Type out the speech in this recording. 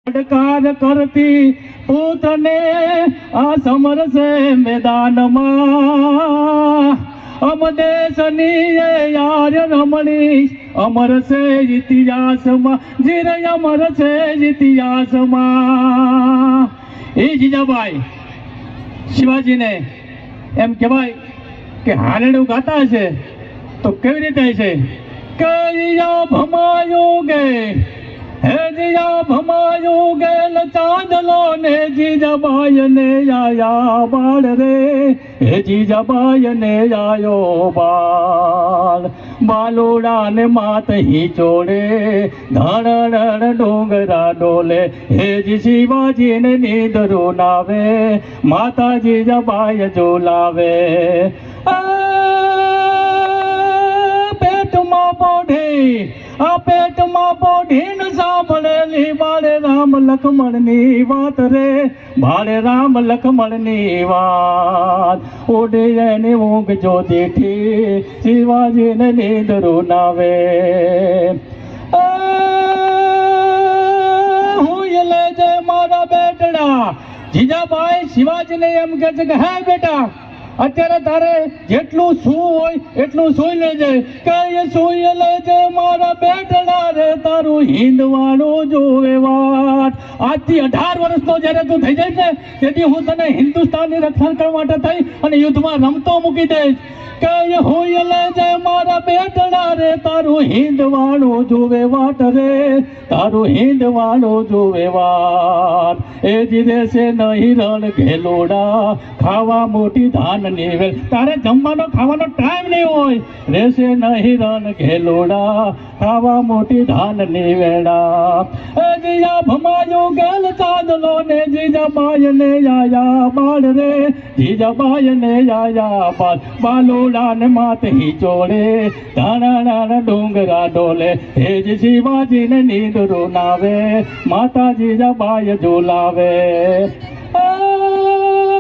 પડકાર કરતી પુત્રને આ સમરસે મેદાનમાં અમ દેશની એ યાર રમણી અમર છે ઇતિહાસમાં જીરે અમર છે ઇતિહાસમાં એ જીજાબાઈ શિવાજીને એમ કહેવાય કે હાલેડું ગાતા હશે તો કેવી રીતે છે કે યા ભમાયું ગે હે જીયા ભમાયું ગેલ ચાંદલો ને જીજાબાઈ ને આયા બાળ રે હે જીજાબાઈ ને આયો બાળ બાલોડા ને માત હી ચોડે ધણ ડોંગરા ડોલે હે જી શિવાજી ને નીંદરો નાવે માતા જીજાબાઈ ઝોલાવે પેટમાં પોઢે આ પેટમાં પોઢીને સાંભળેલી બાળે રામ લક્ષ્મણની વાત રે બાળે રામ લક્ષ્મણની વાત ઓડે એને ઊંઘ જો દીઠી શિવાજીને નીંદરો નાવે હું લે જય મારા બેટડા જીજાબાઈ શિવાજીને એમ કહે છે કે હે બેટા અત્યારે તારે જેટલું શું હોય એટલું સુઈ લેજે કે સુઈ લેજે મારા બેટડા રે તારું હિંદવાણું જોવે વાટ આજથી 18 વર્ષનો જ્યારે તું થઈ જાય ને તેથી હું તને હિન્દુસ્તાનની રક્ષણ કરવા માટે થઈ અને યુદ્ધમાં રમતો મૂકી દઈશ કે હોય લેજે મારા બેટડા રે તારું હિંદવાણું જોવે વાટ રે તારું હિંદવાણું જોવે વાટ એ જીરે છે નહીં રણ ઘેલોડા ખાવા મોટી ધાન નીવેલ તારે જમવાનો ખાવાનો ટાઈમ નહીં હોય રેશે નહીં રણ ઘેલોડા ખાવા મોટી ધાન નીવેડા એ જીજા ભમાયો ગેલ ચાંદલો ને જીજાબાઈ ને આયા બાળ રે જીજાબાઈ ને આયા બાળ બાલોડા ને માત હી ચોડે ધાણા ડુંગરા ડોલે હે જી શિવાજી ને નીંદરો નાવે માતા જીજાબાઈ ઝોલાવે